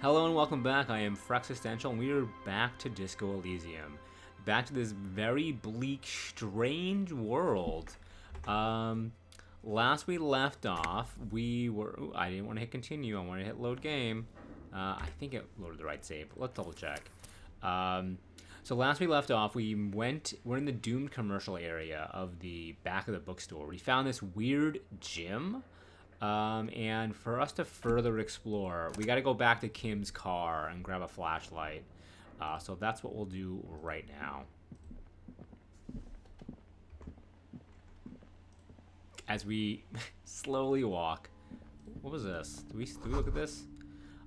Hello and welcome back. I am Frexistential, and we are back to Disco Elysium. Back to this very bleak, strange world. Last we left off, we were... Ooh, I didn't want to hit continue. I wanted to hit load game. I think it loaded the right save. Let's double check. So last we left off, we're in the doomed commercial area of the back of the bookstore. We found this weird gym. And for us to further explore, we got to go back to Kim's car and grab a flashlight. So that's what we'll do right now. As we slowly walk. What was this? Do we look at this?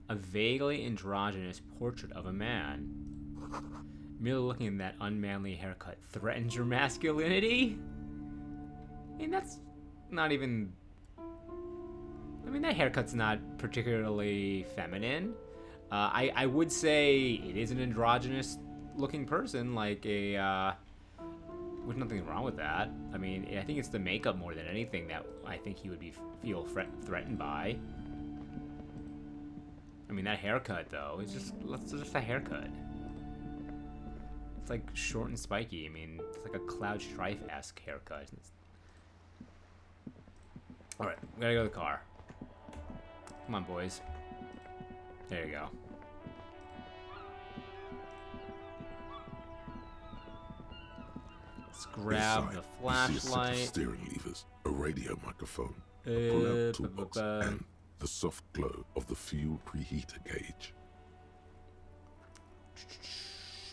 A vaguely androgynous portrait of a man. Merely looking at that unmanly haircut threatens your masculinity? I mean, that's not even... I mean, that haircut's not particularly feminine. I would say it is an androgynous-looking person, like a... There's nothing wrong with that. I mean, I think it's the makeup more than anything that I think he would feel threatened by. I mean, that haircut, though, it's just a haircut. It's like short and spiky. I mean, it's like a Cloud Strife-esque haircut. Alright, we gotta go to the car. Come on, boys. There you go. Let's grab the flashlight. You see a set of steering levers, a radio microphone, a pull-out toolbox, and the soft glow of the fuel preheater gauge.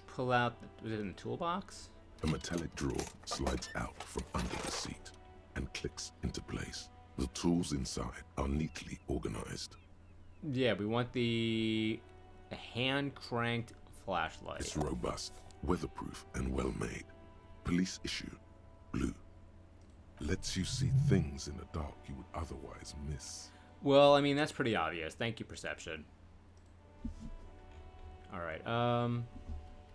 Pull out. Was it in the toolbox? A metallic drawer slides out from under the seat and clicks into place. The tools inside are neatly organized. Yeah, we want the hand-cranked flashlight. It's robust, weatherproof, and well-made. Police issue, blue. Lets you see things in the dark you would otherwise miss. Well, I mean, that's pretty obvious. Thank you, Perception. Alright,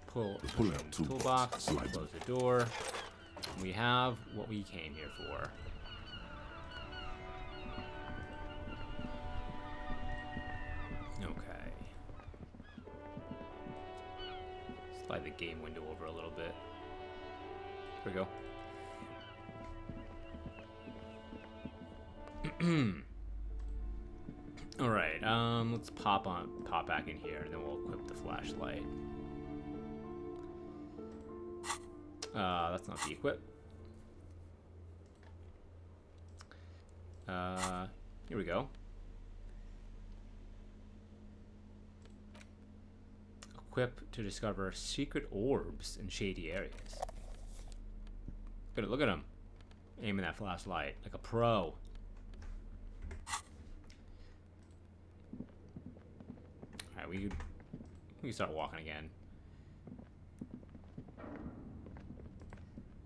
pull out toolbox, close the door. We have what we came here for. Okay. Slide the game window over a little bit. There we go. Alright, let's pop back in here, and then we'll equip the flashlight. That's not the equip. Here we go. Equip to discover secret orbs in shady areas. Look at him. Aiming that flashlight like a pro. Alright, we can start walking again.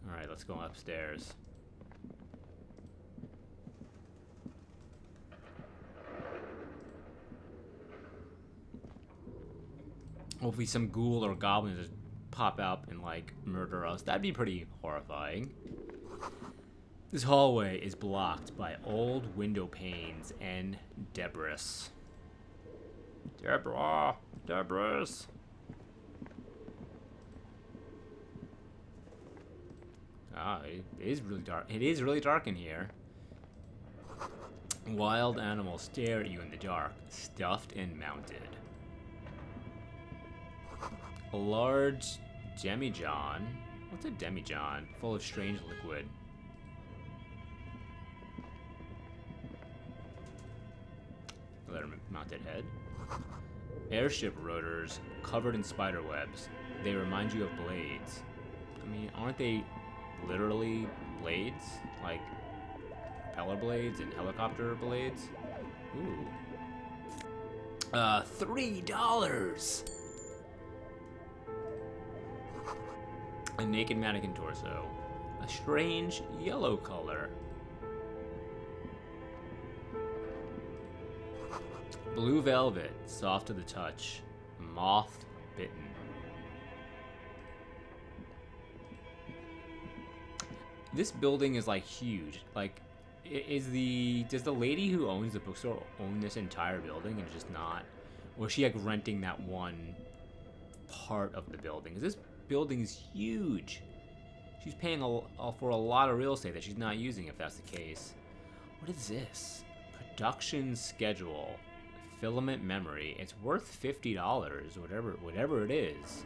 Alright, let's go upstairs. Hopefully some ghoul or goblin just pop up and, like, murder us. That'd be pretty horrifying. This hallway is blocked by old window panes and debris. Debris. Ah, it is really dark. It is really dark in here. Wild animals stare at you in the dark, stuffed and mounted. A large demijohn. What's a demijohn? Full of strange liquid. Another mounted head. Airship rotors covered in spider webs. They remind you of blades. I mean, aren't they literally blades? Like propeller blades and helicopter blades? Ooh. $3! A naked mannequin torso. A strange yellow color. Blue velvet, soft to the touch. Moth bitten. This building is like huge. Like, does the lady who owns the bookstore own this entire building and just not Or is she like renting that one part of the building? 'Cause this building is huge. She's paying for a lot of real estate that she's not using if that's the case. What is this? Production schedule. Filament memory. It's worth $50, whatever it is.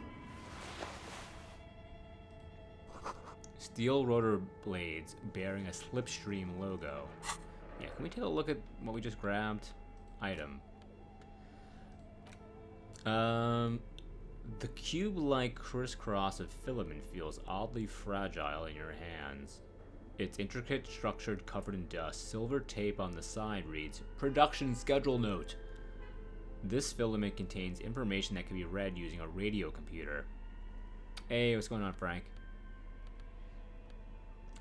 Steel rotor blades bearing a Slipstream logo. Yeah, can we take a look at what we just grabbed? Item. The cube-like crisscross of filament feels oddly fragile in your hands. Its intricate structure covered in dust. Silver tape on the side reads, "Production schedule note." This filament contains information that can be read using a radio computer. Hey, what's going on, Frank?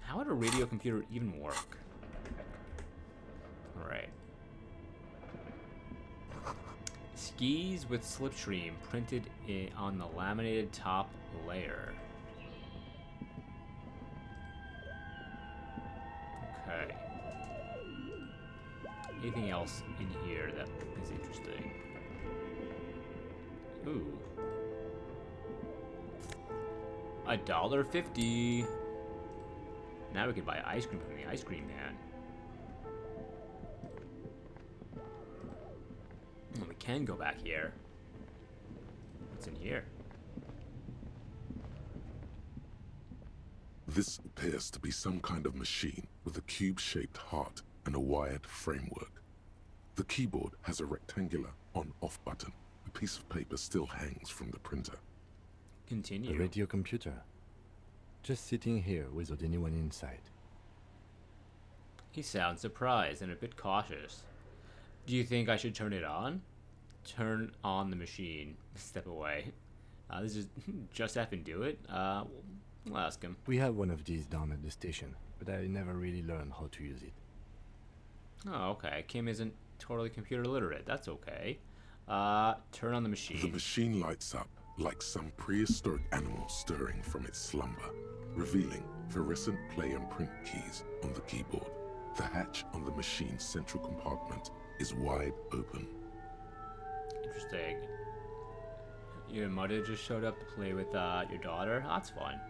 How would a radio computer even work? Alright. Skis with Slipstream printed on the laminated top layer. Okay. Anything else in here that is interesting? Ooh. $1.50. Now we can buy ice cream from the ice cream man. And we can go back here. What's in here? This appears to be some kind of machine with a cube-shaped heart and a wired framework. The keyboard has a rectangular on-off button. A piece of paper still hangs from the printer. Continue. A radio computer. Just sitting here without anyone inside. He sounds surprised and a bit cautious. Do you think I should turn it on? Turn on the machine. Step away. This is just have and do it. We'll ask him. We have one of these down at the station, but I never really learned how to use it. Oh, okay. Kim isn't totally computer literate. That's okay. Turn on the machine. The machine lights up like some prehistoric animal stirring from its slumber, revealing fluorescent play and print keys on the keyboard. The hatch on the machine's central compartment is wide open. Interesting. Your mother just showed up to play with your daughter? That's fun.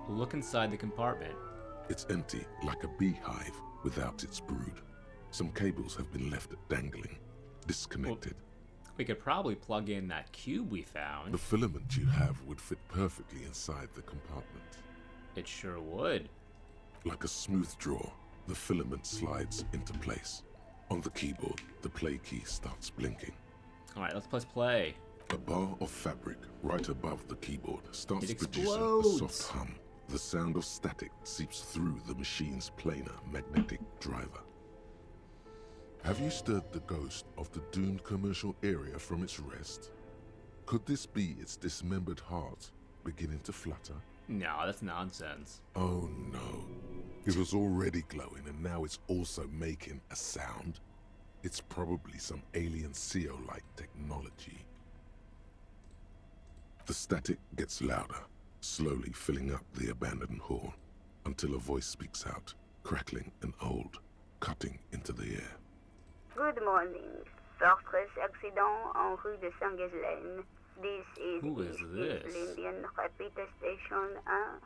Look inside the compartment. It's empty, like a beehive without its brood. Some cables have been left dangling, disconnected. Well, we could probably plug in that cube we found. The filament you have would fit perfectly inside the compartment. It sure would. Like a smooth draw, the filament slides into place. On the keyboard, the play key starts blinking. Alright, let's press play. A bar of fabric right above the keyboard starts It producing a explodes. soft hum. The sound of static seeps through the machine's planar magnetic driver. Have you stirred the ghost of the doomed commercial area from its rest? Could this be its dismembered heart beginning to flutter? No, that's nonsense. Oh no. It was already glowing and now it's also making a sound. It's probably some alien CO-like technology. The static gets louder, slowly filling up the abandoned hall, until a voice speaks out, crackling and old, cutting into the air. Good morning. Fortress accident en rue de Saint-Ghislaine. This is Who is this? Indian Rapid Station 1.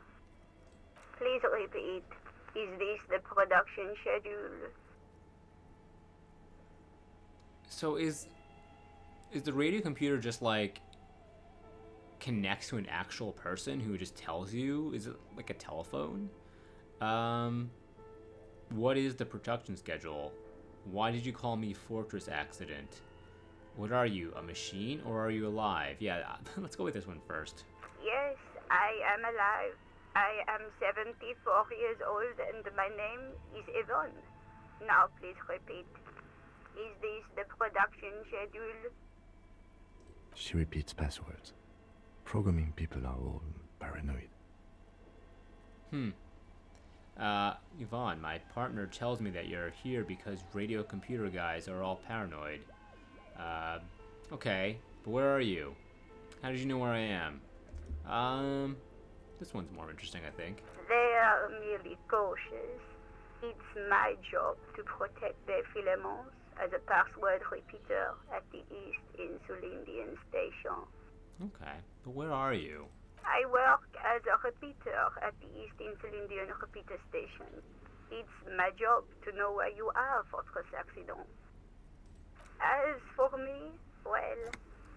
Please repeat. Is this the production schedule? So is the radio computer just like connects to an actual person who just tells you? Is it like a telephone? What is the production schedule? Why did you call me Fortress Accident? What are you, a machine or are you alive? Yeah, let's go with this one first. Yes, I am alive. I am 74 years old and my name is Yvonne. Now please repeat. Is this the production schedule? She repeats passwords. Programming people are all paranoid. Yvonne, my partner tells me that you're here because radio computer guys are all paranoid. Okay, but where are you? How did you know where I am? This one's more interesting, I think. They are merely cautious. It's my job to protect their filaments. as a password repeater at the East Insulindian Station. Okay, but where are you? I work as a repeater at the East Insulindian Repeater Station. It's my job to know where you are, Fortress Accident. As for me, well,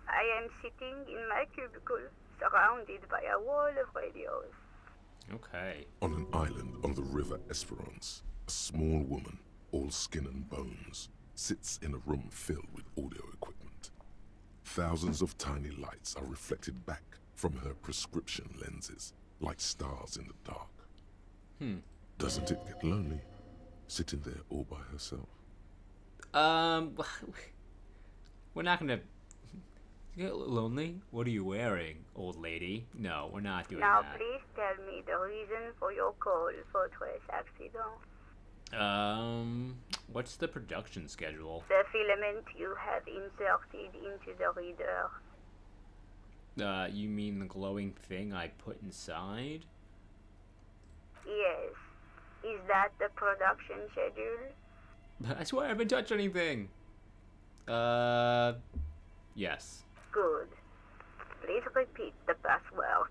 I am sitting in my cubicle, surrounded by a wall of radios. Okay. On an island on the River Esperance, a small woman, all skin and bones, sits in a room filled with audio equipment. Thousands of tiny lights are reflected back from her prescription lenses, like stars in the dark. Doesn't it get lonely, sitting there all by herself? We're not gonna get lonely. What are you wearing, old lady? No, we're not doing Now that. please tell me the reason for your call, Fortress Accident. What's the production schedule? The filament you have inserted into the reader. You mean the glowing thing I put inside? Yes. Is that the production schedule? I swear I haven't touched anything. Yes. Good. Please repeat the password.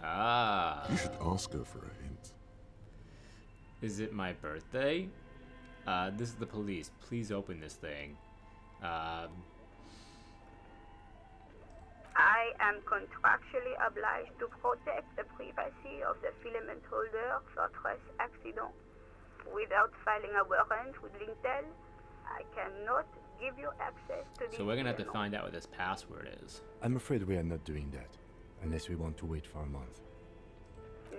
Ah. You should ask her for a hint. Is it my birthday? This is the police. Please open this thing. I am contractually obliged to protect the privacy of the filament holder, Fortress Accident. Without filing a warrant with Lintel, I cannot give you access to this. So we're gonna have to filament. find out what this password is. I'm afraid we are not doing that, unless we want to wait for a month.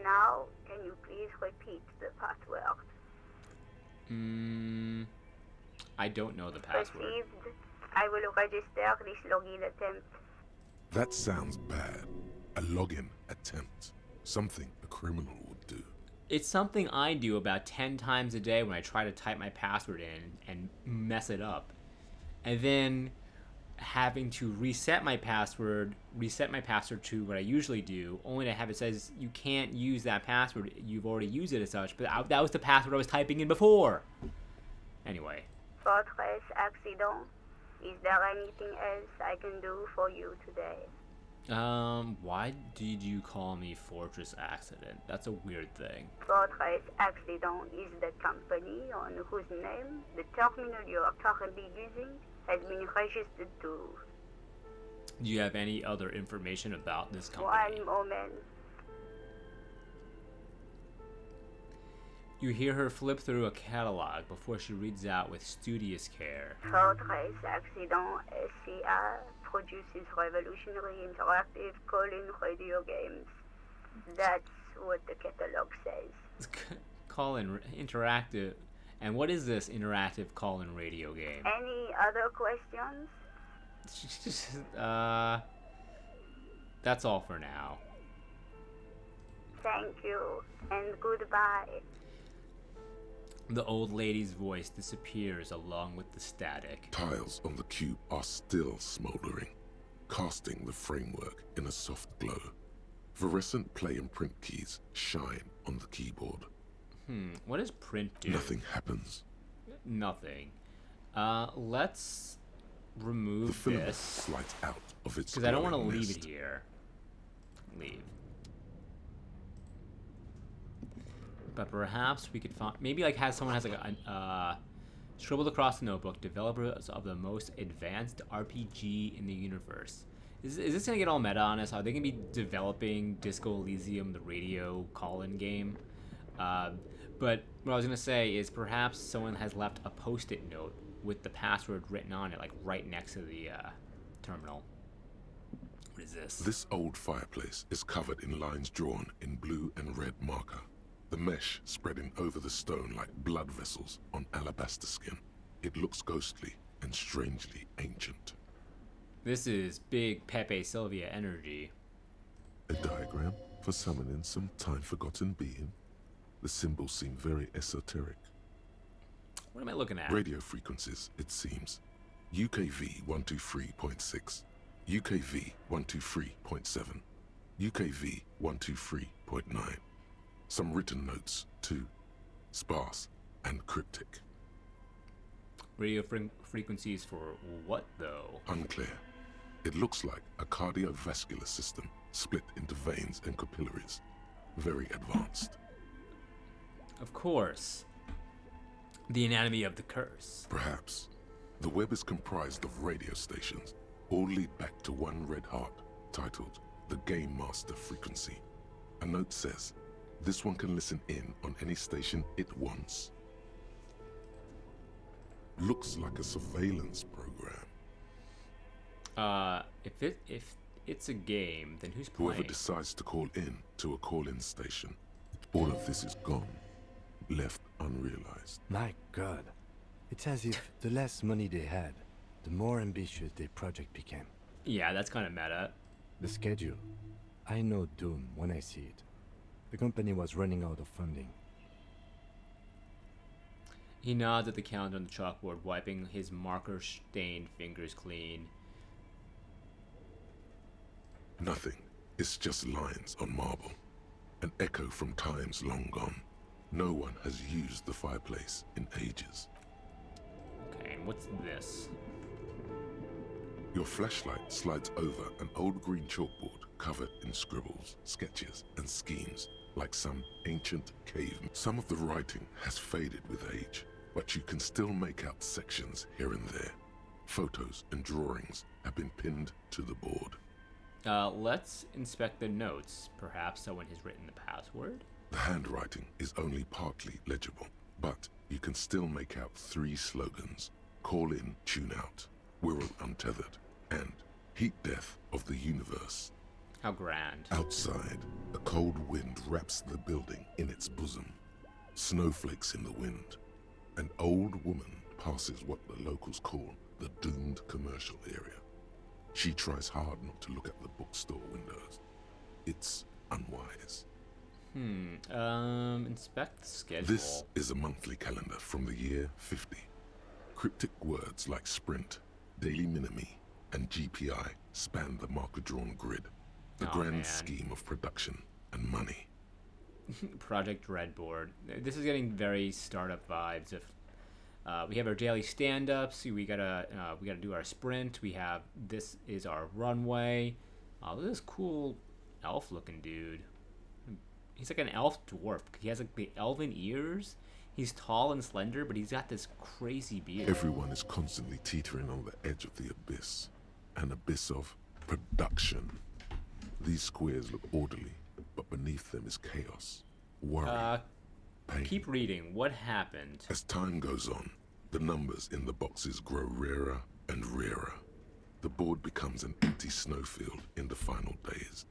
Now, can you please repeat the password? I don't know the password. Received. I will register this login attempt. That sounds bad. A login attempt. Something a criminal would do. It's something I do about 10 times a day when I try to type my password in and mess it up. And then having to reset my password to what I usually do, only to have it says you can't use that password. You've already used it as such, but that was the password I was typing in before. Anyway. Fortress Accident. Is there anything else I can do for you today? Why did you call me Fortress Accident? That's a weird thing. Fortress Accident is the company on whose name the terminal you are currently using has been registered to. Do you have any other information about this company? One moment. You hear her flip through a catalog before she reads out with studious care. Fortress Accident SCA produces revolutionary interactive call-in radio games. That's what the catalog says. Call-in interactive. And what is this interactive call-in radio game? Any other questions? That's all for now. Thank you, and goodbye. The old lady's voice disappears along with the static. Tiles on the cube are still smoldering, casting the framework in a soft glow. Fluorescent play and print keys shine on the keyboard. What does print do? Nothing happens. Nothing. Let's remove The filament this. slides out of its Because I don't want to glowing leave nest. it here. Leave. But perhaps we could find... Maybe like someone has like a... scribbled across the notebook, developers of the most advanced RPG in the universe. Is this going to get all meta on us? Are they going to be developing Disco Elysium, the radio call-in game? But what I was going to say is perhaps someone has left a post-it note with the password written on it, like right next to the terminal. What is this? This old fireplace is covered in lines drawn in blue and red marker. The mesh spreading over the stone like blood vessels on alabaster skin. It looks ghostly and strangely ancient. This is big Pepe Sylvia energy. A diagram for summoning some time-forgotten being. The symbols seem very esoteric. What am I looking at? Radio frequencies, it seems. UKV 123.6, UKV 123.7, UKV 123.9. Some written notes, too. Sparse and cryptic. frequencies for what, though? Unclear. It looks like a cardiovascular system split into veins and capillaries. Very advanced. Of course. The anatomy of the curse. Perhaps. The web is comprised of radio stations, all lead back to one red heart, titled the Game Master Frequency. A note says, this one can listen in on any station it wants. Looks like a surveillance program. If it's a game, then who's playing? Whoever decides to call in to a call-in station, all of this is gone, left unrealized. My God. It's as if the less money they had, the more ambitious their project became. Yeah, that's kind of meta. The schedule. I know doom when I see it. The company was running out of funding. He nods at the calendar on the chalkboard, wiping his marker-stained fingers clean. Nothing. It's just lines on marble. An echo from times long gone. No one has used the fireplace in ages. Okay, and what's this? Your flashlight slides over an old green chalkboard covered in scribbles, sketches, and schemes like some ancient cave. Some of the writing has faded with age, but you can still make out sections here and there. Photos and drawings have been pinned to the board. Let's inspect the notes. Perhaps someone has written the password? The handwriting is only partly legible, but you can still make out 3 slogans. Call in, tune out, we're all untethered, and heat death of the universe. How grand. Outside, a cold wind wraps the building in its bosom. Snowflakes in the wind. An old woman passes what the locals call the doomed commercial area. She tries hard not to look at the bookstore windows. It's unwise. Inspect the schedule. This is a monthly calendar from the year 50. Cryptic words like sprint, daily minimi, and GPI span the marker-drawn grid. The grand scheme of production and money. Project Dreadboard. This is getting very startup vibes. If we have our daily stand-ups, we gotta do our sprint. This is our runway. Look at this cool elf-looking dude. He's like an elf dwarf. He has like the elven ears. He's tall and slender, but he's got this crazy beard. Everyone is constantly teetering on the edge of the abyss. An abyss of production. These squares look orderly, but beneath them is chaos, worry, pain. Keep reading. What happened? As time goes on, the numbers in the boxes grow rarer and rarer. The board becomes an empty snowfield in the final days.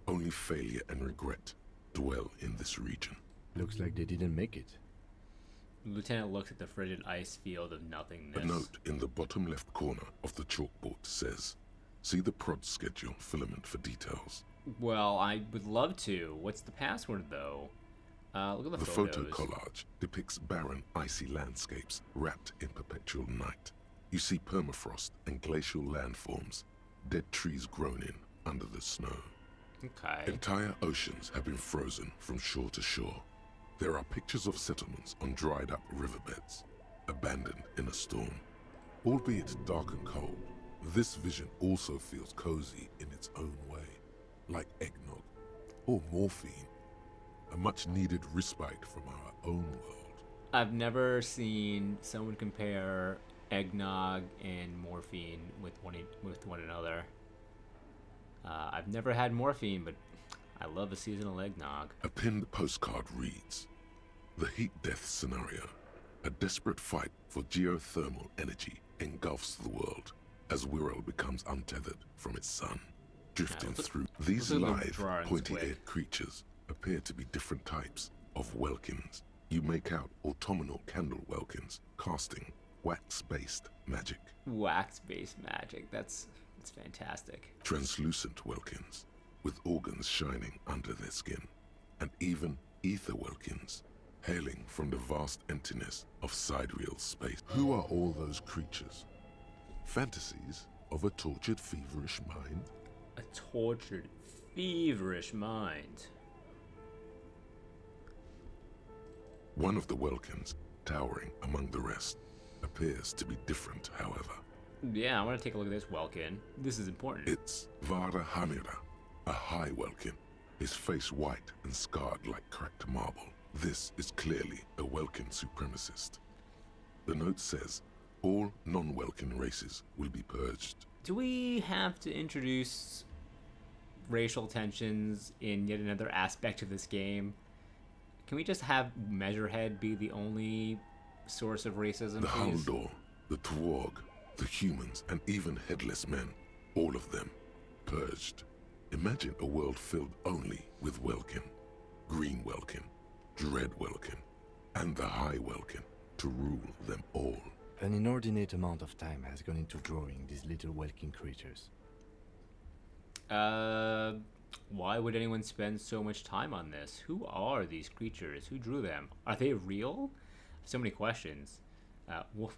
Only failure and regret dwell in this region. Looks like they didn't make it. The lieutenant looks at the frigid ice field of nothingness. A note in the bottom left corner of the chalkboard says, see the prod schedule filament for details. Well, I would love to. What's the password, though? Look at the photos. The photo collage depicts barren, icy landscapes wrapped in perpetual night. You see permafrost and glacial landforms, dead trees grown in under the snow. Okay. Entire oceans have been frozen from shore to shore. There are pictures of settlements on dried-up riverbeds, abandoned in a storm. Albeit dark and cold, this vision also feels cozy in its own way, like eggnog or morphine, a much-needed respite from our own world. I've never seen someone compare eggnog and morphine with one another. I've never had morphine, but I love a seasonal eggnog. A pinned postcard reads, the heat death scenario, a desperate fight for geothermal energy engulfs the world as Wirral becomes untethered from its sun, drifting through. These lithe, pointy-eared creatures appear to be different types of welkins. You make out autumnal candle welkins casting wax-based magic. Wax-based magic, that's fantastic. Translucent welkins, with organs shining under their skin, and even ether welkins, hailing from the vast emptiness of sidereal space. Who are all those creatures? Fantasies of a tortured, feverish mind? A tortured, feverish mind. One of the welkins, towering among the rest, appears to be different, however. Yeah, I want to take a look at this Welkin. This is important. It's Vara Hamira, a high Welkin, his face white and scarred like cracked marble. This is clearly a Welkin supremacist. The note says, all non-Welkin races will be purged. Do we have to introduce racial tensions in yet another aspect of this game? Can we just have Measurehead be the only source of racism, The please? Haldor, the Tuareg, the humans, and even headless men, all of them, purged. Imagine a world filled only with Welkin, Green Welkin, Dread Welkin, and the High Welkin to rule them all. An inordinate amount of time has gone into drawing these little Welkin creatures. Why would anyone spend so much time on this? Who are these creatures? Who drew them? Are they real? So many questions.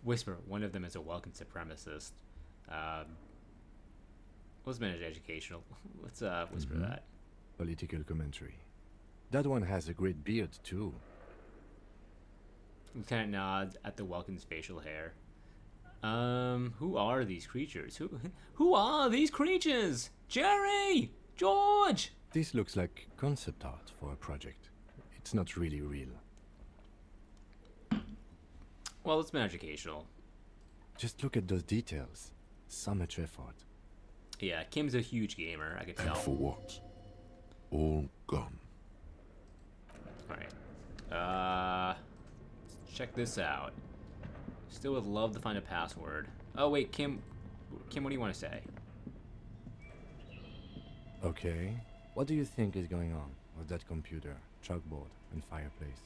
Whisper, one of them is a Welkin supremacist. Let's manage educational. Let's whisper that. Political commentary. That one has a great beard, too. Lieutenant nods at the Welkin's facial hair. Who are these creatures? Who are these creatures? Jerry! George! This looks like concept art for a project. It's not really real. Well, it's been educational. Just look at those details. So much effort. Yeah, Kim's a huge gamer, I could And tell. for what? All gone. Alright. Let's check this out. Still would love to find a password. Oh, wait, Kim, what do you want to say? Okay. What do you think is going on with that computer, chalkboard, and fireplace?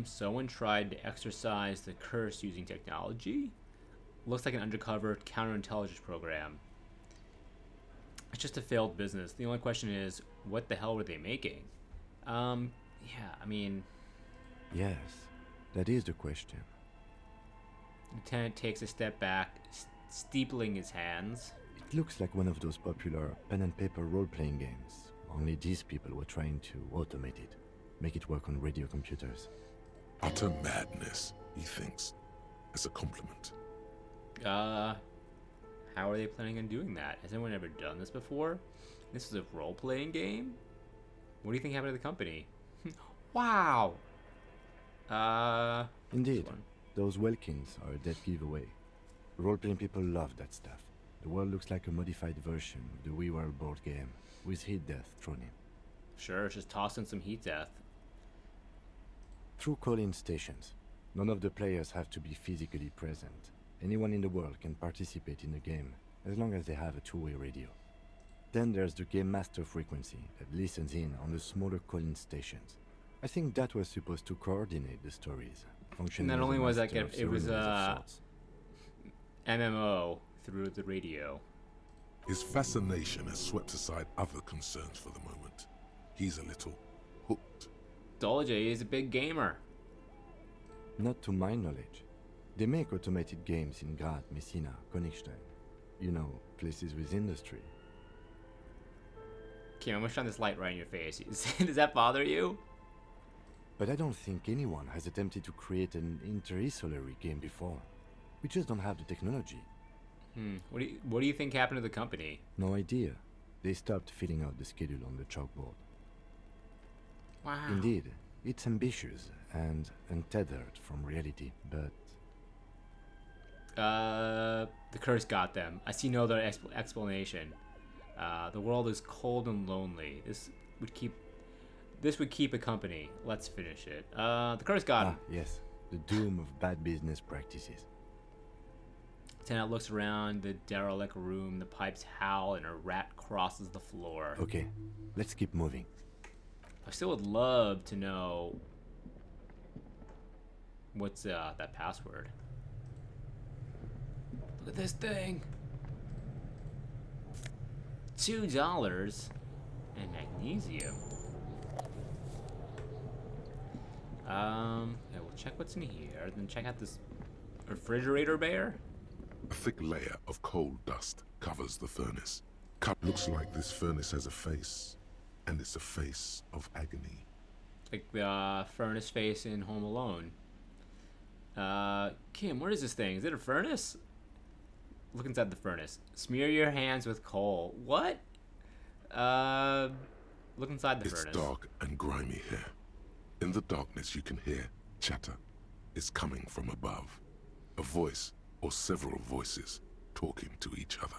Someone tried to exorcise the curse using technology. Looks like an undercover counterintelligence program. It's just a failed business. The only question is, what the hell were they making? Yeah, I mean... Yes, that is the question. Lieutenant takes a step back, steepling his hands. It looks like one of those popular pen and paper role-playing games. Only these people were trying to automate it, make it work on radio computers. Utter madness, he thinks, as a compliment. How are they planning on doing that? Has anyone ever done this before? This is a role-playing game? What do you think happened to the company? Wow! Indeed, this one. those Welkins are a dead giveaway. Role-playing people love that stuff. The world looks like a modified version of the We Were board game, with heat death thrown in. Sure, just toss in some heat death. Through call-in stations, none of the players have to be physically present. Anyone in the world can participate in the game, as long as they have a two-way radio. Then there's the Game Master frequency that listens in on the smaller call-in stations. I think that was supposed to coordinate the stories. Functioning Not as a only was that master of it was ceremonies of sorts. MMO through the radio. His fascination has swept aside other concerns for the moment. He's a little hooked. Dolce is a big gamer. Not to my knowledge. They make automated games in Graz, Messina, Königstein. You know, places with industry. Kim, I'm gonna shine this light right in your face. Does that bother you? But I don't think anyone has attempted to create an inter-isolary game before. We just don't have the technology. What do you think happened to the company? No idea. They stopped filling out the schedule on the chalkboard. Wow. Indeed, it's ambitious and untethered from reality, but The curse got them. I see no other explanation. The world is cold and lonely. This would keep a company. Let's finish it. The curse got him. yes, the doom of bad business practices. Lieutenant looks around the derelict room. The pipes howl and a rat crosses the floor. Okay, let's keep moving. I still would love to know what's that password. Look at this thing. $2 and magnesium. Yeah, we'll check what's in here. Then check out this refrigerator bear. A thick layer of coal dust covers the furnace. Looks like this furnace has a face, and it's a face of agony. Like the furnace face in Home Alone. Kim, what is this thing? Is it a furnace? Look inside the furnace. Smear your hands with coal. What? Look inside the furnace. It's dark and grimy here. In the darkness you can hear chatter. It's coming from above. A voice, or several voices, talking to each other.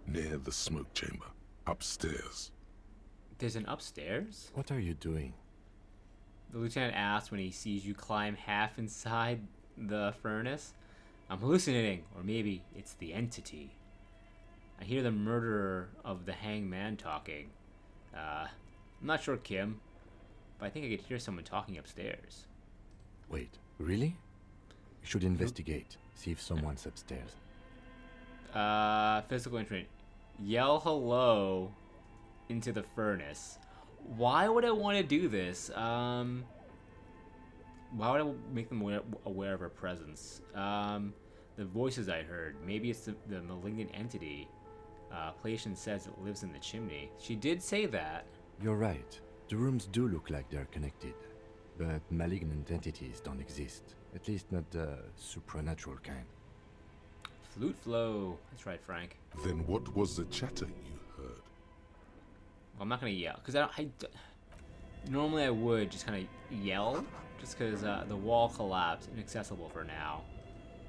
Near the smoke chamber, upstairs. There's an upstairs? What are you doing? The lieutenant asks when he sees you climb half inside the furnace. I'm hallucinating, or maybe it's the entity. I hear the murderer of the hangman talking. I'm not sure, Kim, but I think I could hear someone talking upstairs. Wait, really? We should investigate, see if someone's upstairs. Physical entry. Yell hello into the furnace. Why would I want to do this? Why would I make them aware of her presence? The voices I heard. Maybe it's the malignant entity. Patience says it lives in the chimney. She did say that. You're right. The rooms do look like they're connected. But malignant entities don't exist. At least not the supernatural kind. Flute flow. That's right, Frank. Then what was the chatter you heard? Well, I'm not gonna yell because normally I would just kind of yell just because the wall collapsed, inaccessible for now.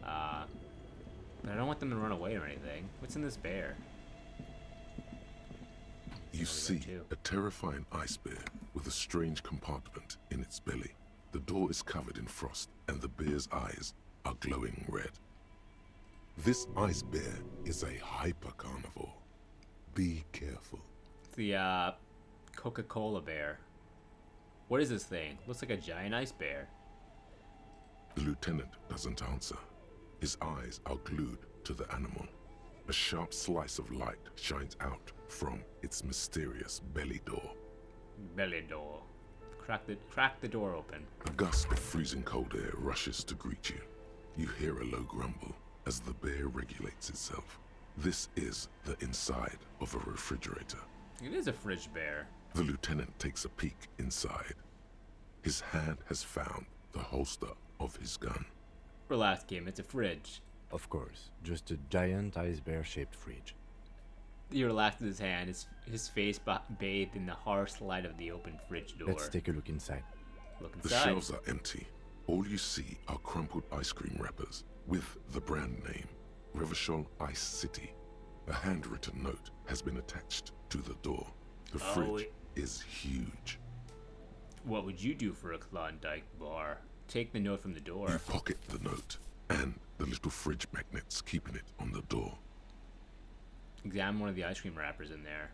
But I don't want them to run away or anything. What's in this bear? You see a terrifying ice bear with a strange compartment in its belly. The door is covered in frost, and the bear's eyes are glowing red. This ice bear is a hyper carnivore. Be careful. It's the Coca-Cola bear. What is this thing? Looks like a giant ice bear. The lieutenant doesn't answer. His eyes are glued to the animal. A sharp slice of light shines out from its mysterious belly door. Belly door. Crack the door open. A gust of freezing cold air rushes to greet you. You hear a low grumble as the bear regulates itself. This is the inside of a refrigerator. It is a fridge bear. The lieutenant takes a peek inside. His hand has found the holster of his gun. Relax, Kim. It's a fridge. Of course, just a giant ice bear-shaped fridge. He relaxes his hand, his face bathed in the harsh light of the open fridge door. Let's take a look inside. Look The inside. shelves are empty. All you see are crumpled ice cream wrappers with the brand name, Revachol Ice City. A handwritten note has been attached to the door. The fridge is huge. What would you do for a Klondike bar? Take the note from the door. You pocket the note and the little fridge magnets keeping it on the door. Examine one of the ice cream wrappers in there.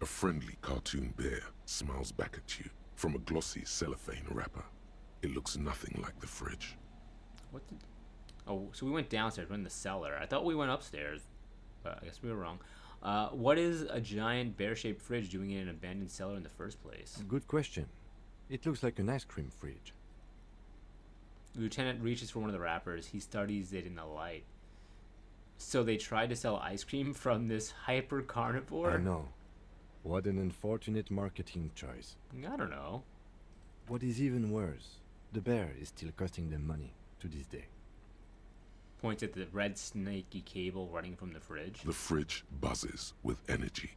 A friendly cartoon bear smiles back at you from a glossy cellophane wrapper. It looks nothing like the fridge. What did... Oh, so we went downstairs, went in the cellar. I thought we went upstairs, but I guess we were wrong. What is a giant bear-shaped fridge doing in an abandoned cellar in the first place? Good question. It looks like an ice cream fridge. The lieutenant reaches for one of the wrappers. He studies it in the light. So they tried to sell ice cream from this hyper carnivore? I know. What an unfortunate marketing choice. I don't know. What is even worse, the bear is still costing them money to this day. Points at the red snaky cable running from the fridge. The fridge buzzes with energy.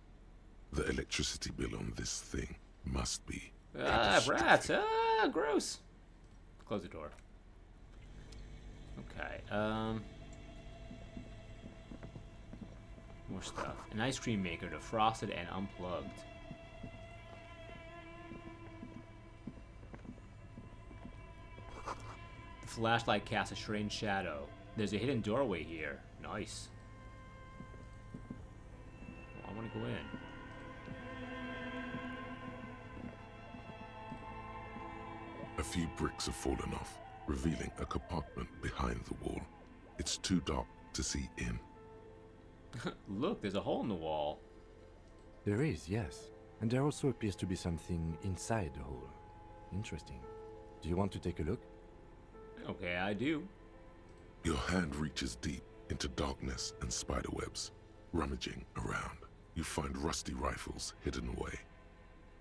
The electricity bill on this thing must be catastrophic. Rats! Gross! Close the door. Okay, more stuff. An ice cream maker, defrosted and unplugged. The flashlight casts a strange shadow. There's a hidden doorway here. Nice. Well, I want to go in. A few bricks have fallen off, revealing a compartment behind the wall. It's too dark to see in. Look, there's a hole in the wall. There is, yes. And there also appears to be something inside the hole. Interesting. Do you want to take a look? Okay, I do. Your hand reaches deep into darkness and spiderwebs. Rummaging around, you find rusty rifles hidden away.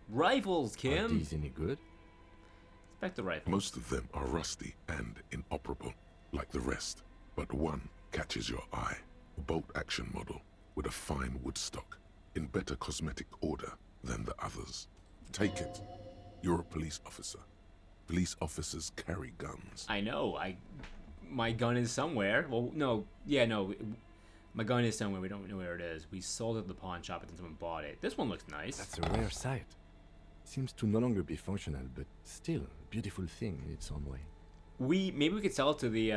Rifles, Are Kim! these any good? Inspect the rifle. Most of them are rusty and inoperable. like the rest, but one catches your eye. A bolt-action model with a fine wood stock, in better cosmetic order than the others. Take it. You're a police officer. Police officers carry guns. I know. My gun is somewhere. Well, no. Yeah, no. My gun is somewhere. We don't know where it is. We sold it at the pawn shop and then someone bought it. This one looks nice. That's a rare sight. Seems to no longer be functional, but still a beautiful thing in its own way. Maybe we could sell it to the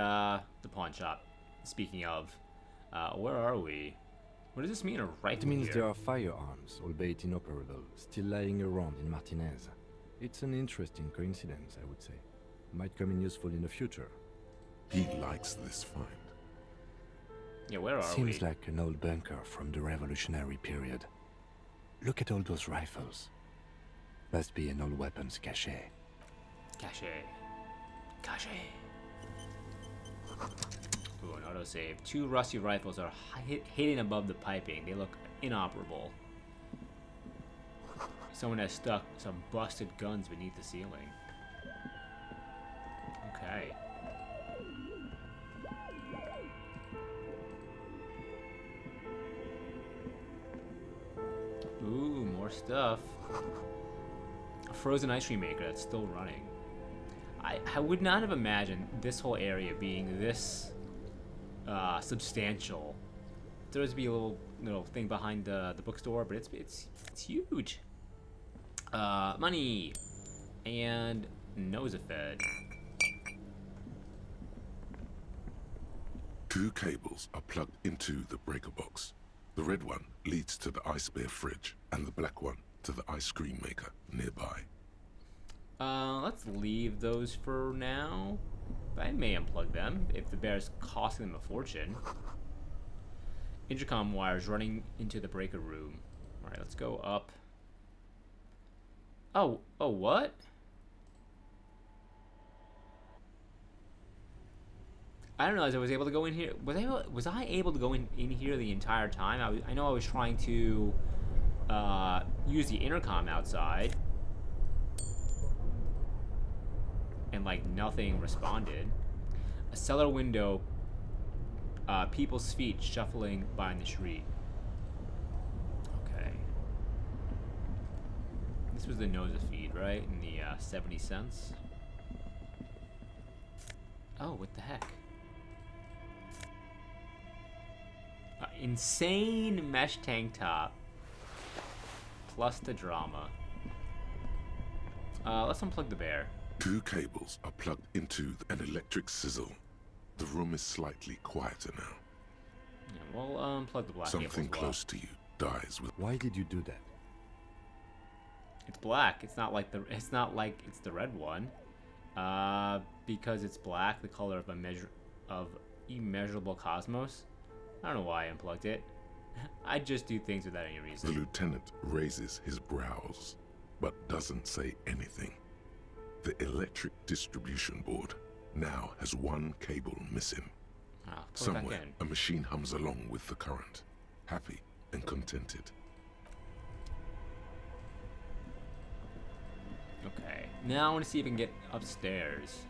pawn shop. Speaking of, where are we? What does this mean? A rifle It means here? there are firearms, albeit inoperable, still lying around in Martinez. It's an interesting coincidence, I would say. Might come in useful in the future. He likes this find. Yeah, where are Seems we? like an old bunker from the revolutionary period. Look at all those rifles. Must be an old weapons cache. Cache. Ooh, an autosave. 2 rusty rifles are hidden above the piping. They look inoperable. Someone has stuck some busted guns beneath the ceiling. Okay. Ooh, more stuff. A frozen ice cream maker that's still running. I would not have imagined this whole area being this substantial. There was be a little thing behind the bookstore, but it's huge. Money and Nosafed. 2 cables are plugged into the breaker box. The red one leads to the ice bear fridge, and the black one to the ice cream maker nearby. Let's leave those for now. I may unplug them if the bear's costing them a fortune. Intercom wires running into the breaker room. Alright, let's go up. Oh, what? I don't know. As I was able to go in here, was I able to go in here the entire time? I know I was trying to use the intercom outside, and like nothing responded. A cellar window. People's feet shuffling by in the street. Okay. This was the Noza feed, right? In the 70 cents. Oh, what the heck? Insane mesh tank top. Plus the drama. Let's unplug the bear. 2 cables are plugged into an electric sizzle. The room is slightly quieter now. Yeah, we'll unplug the black cable Something as well. close to you dies with... Why did you do that? It's black. It's not like it's the red one. Because it's black, the color of immeasurable cosmos. I don't know why I unplugged it. I just do things without any The reason. lieutenant raises his brows, but doesn't say anything. The electric distribution board now has 1 cable missing. Oh, put it back Somewhere, in. a machine hums along with the current, happy and contented. Okay. Now I want to see if I can get upstairs.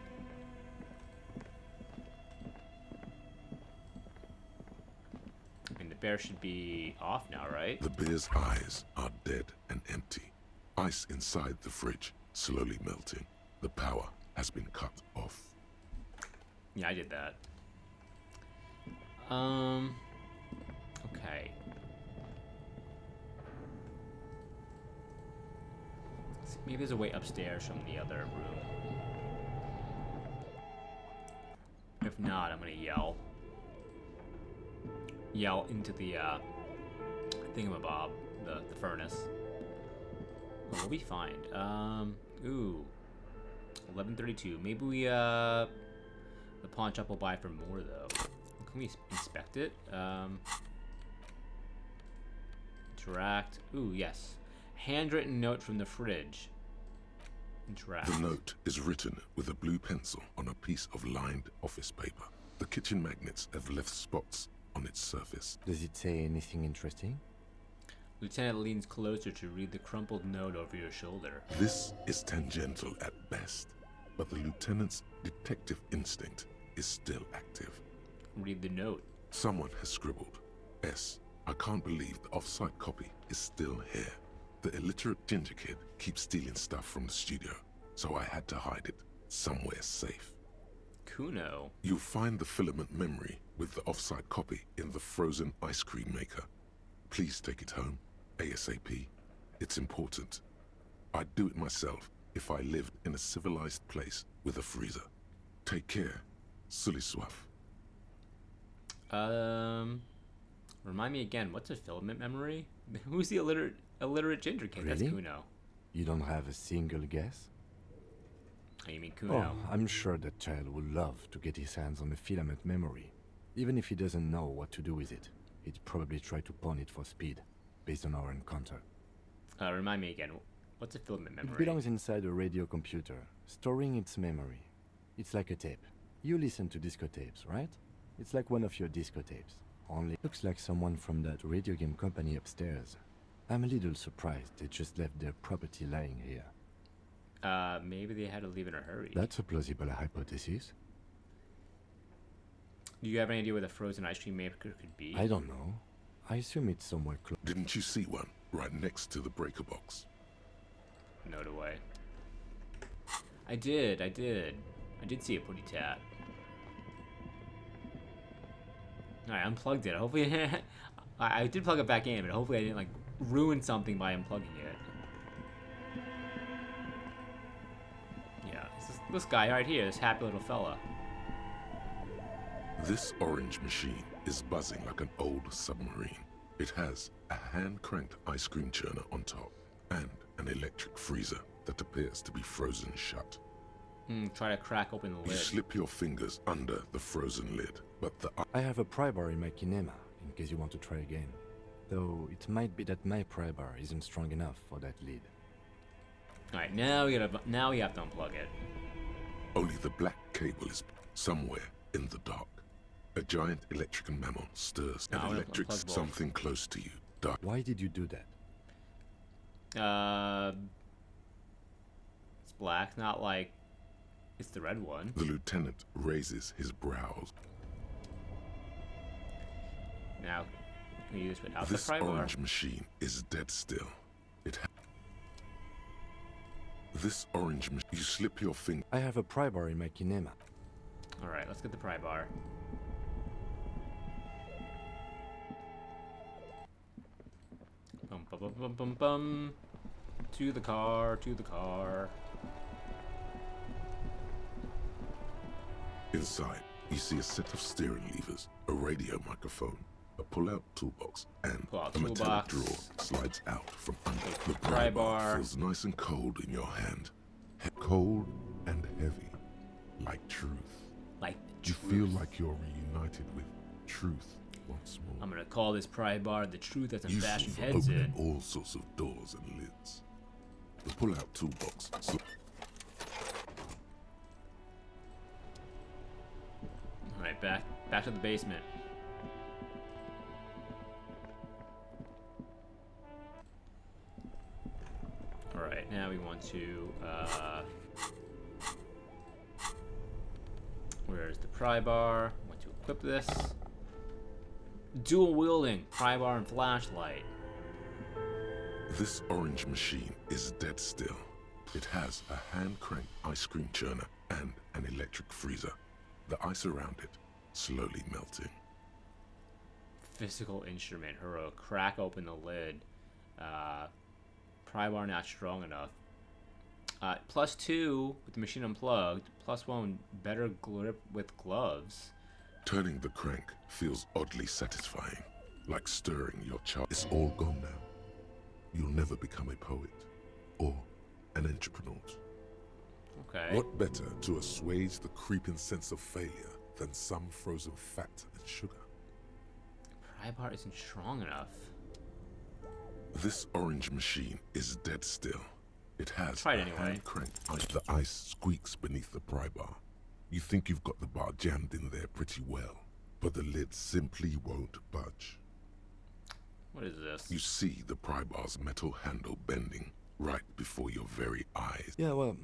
I mean, the bear should be off now, right? The bear's eyes are dead and empty. Ice inside the fridge slowly melting. The power has been cut off. Yeah, I did that. Okay. Maybe there's a way upstairs from the other room. If not, I'm gonna yell. Yell into the thingamabob, the furnace. Oh, we'll be fine. Ooh. 1132. Maybe we the pawn shop will buy for more though. Can we inspect it? Interact. Ooh, yes. Handwritten note from the fridge. Interact. The note is written with a blue pencil on a piece of lined office paper. The kitchen magnets have left spots on its surface. Does it say anything interesting? Lieutenant leans closer to read the crumpled note over your shoulder. This is tangential at best, but the lieutenant's detective instinct is still active. Read the note. Someone has scribbled, S. I can't believe the off-site copy is still here. The illiterate ginger kid keeps stealing stuff from the studio, so I had to hide it somewhere safe. Kuno. You'll find the filament memory with the off-site copy in the frozen ice cream maker. Please take it home, ASAP. It's important. I'd do it myself if I lived in a civilized place with a freezer. Take care, Sully Swaff. Remind me again, what's a filament memory? Who's the illiterate ginger kid? Really? That's Kuno. You don't have a single guess? Oh, you mean Kuno? Oh, I'm sure that child would love to get his hands on a filament memory. Even if he doesn't know what to do with it, he'd probably try to pawn it for speed, based on our encounter. Remind me again, what's a filament memory? It belongs inside a radio computer, storing its memory. It's like a tape. You listen to disco tapes, right? It's like one of your disco tapes. Only looks like someone from that radio game company upstairs. I'm a little surprised they just left their property lying here. Maybe they had to leave in a hurry. That's a plausible hypothesis. Do you have any idea where the frozen ice cream maker could be? I don't know. I assume it's somewhere close. Didn't you see one right next to the breaker box? No way. I did see a putty tat. Alright, unplugged it. Hopefully, I did plug it back in, but hopefully I didn't like ruin something by unplugging it. Yeah, this guy right here, this happy little fella. This orange machine is buzzing like an old submarine. It has a hand-cranked ice cream churner on top and an electric freezer that appears to be frozen shut. Try to crack open the You lid. slip your fingers under the frozen lid, but the I have a pry bar in my kinema, in case you want to try again. Though it might be that my pry bar isn't strong enough for that lid. Alright, now we have to unplug it. only the black cable is somewhere in the dark. A giant electrical mammal stirs No, I and wanna electrics unplug both. something close to you. Dark. Why did you do that? It's black, not like it's the red one. The lieutenant raises his brows. Now, can you use it without the This pry bar? orange machine is dead still. This orange machine. You slip your finger. I have a pry bar in my kinema. Alright, let's get the pry bar. Bum bum bum bum bum bum. To the car, to the car. Inside, you see a set of steering levers, a radio microphone, a pull-out toolbox, and Pull-out a metallic toolbox. drawer slides out from under. The Pry pry bar. bar feels nice and cold in your hand. Cold and heavy, like truth. Like the You truth. feel like you're reunited with truth once more. I'm gonna call this pry bar the truth that's Useful bashing for heads opening in. all sorts of doors and lids. The pull-out toolbox. Alright, back to the basement. Alright, now we want to where's the pry bar? Want to equip this. Dual wielding pry bar and flashlight. This orange machine is dead still. It has a hand-cranked ice cream churner and an electric freezer. The ice around it slowly melting. Physical instrument. Hero. Crack open the lid. Pry bar not strong enough. +2 with the machine unplugged. +1 better grip with gloves. Turning the crank feels oddly satisfying, like stirring your child. It's all gone now. You'll never become a poet or an entrepreneur. Okay. What better to assuage the creeping sense of failure than some frozen fat and sugar? Pry bar isn't strong enough. This orange machine is dead still. It has Try it a anyway. hand-cranked ice. The ice squeaks beneath the pry bar. You think you've got the bar jammed in there pretty well, but the lid simply won't budge. What is this? You see the pry bar's metal handle bending right before your very eyes. Yeah, well,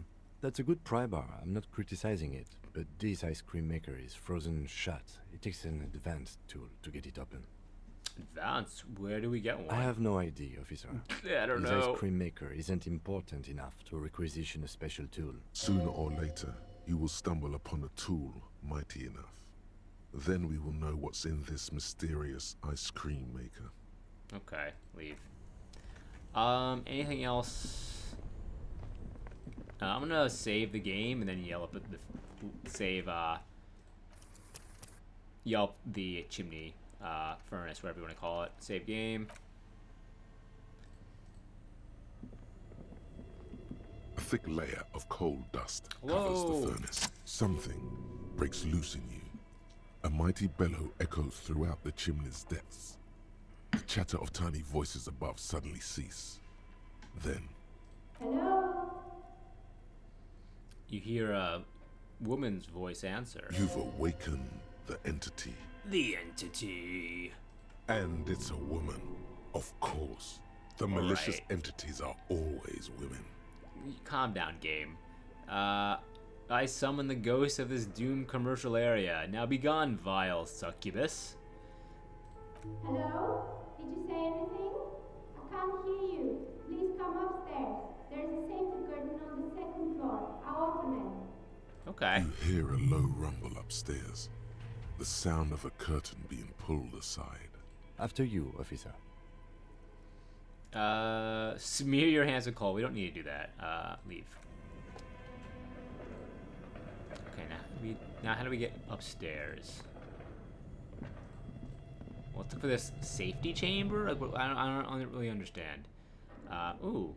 That's a good pry bar. I'm not criticizing it, but this ice cream maker is frozen shut. It takes an advanced tool to get it open. Advanced? Where do we get one? I have no idea, officer. I don't This know. ice cream maker isn't important enough to requisition a special tool. Sooner or later, you will stumble upon a tool mighty enough. Then we will know what's in this mysterious ice cream maker. Okay, leave. Anything else? I'm gonna save the game and then yell up at the yelp the chimney furnace, whatever you want to call it. Save game. A thick layer of coal dust covers Whoa. the furnace. Something breaks loose in you. A mighty bellow echoes throughout the chimney's depths. The chatter of tiny voices above suddenly cease. Then, Hello? You hear a woman's voice answer. you've awakened the entity. The entity. And it's a woman, of course. The malicious right. entities are always women. Calm down, game. I summon the ghost of this doomed commercial area. Now be gone, vile succubus. Hello? Did you say anything? I can't hear you. Please come upstairs. There's a safety curtain on the second floor. I'll open it. Okay. You hear a low rumble upstairs. The sound of a curtain being pulled aside. After you, officer. Smear your hands with coal. We don't need to do that. Leave. Okay, now how do we get upstairs? Well, let's look for this safety chamber. Like, I don't really understand. Ooh.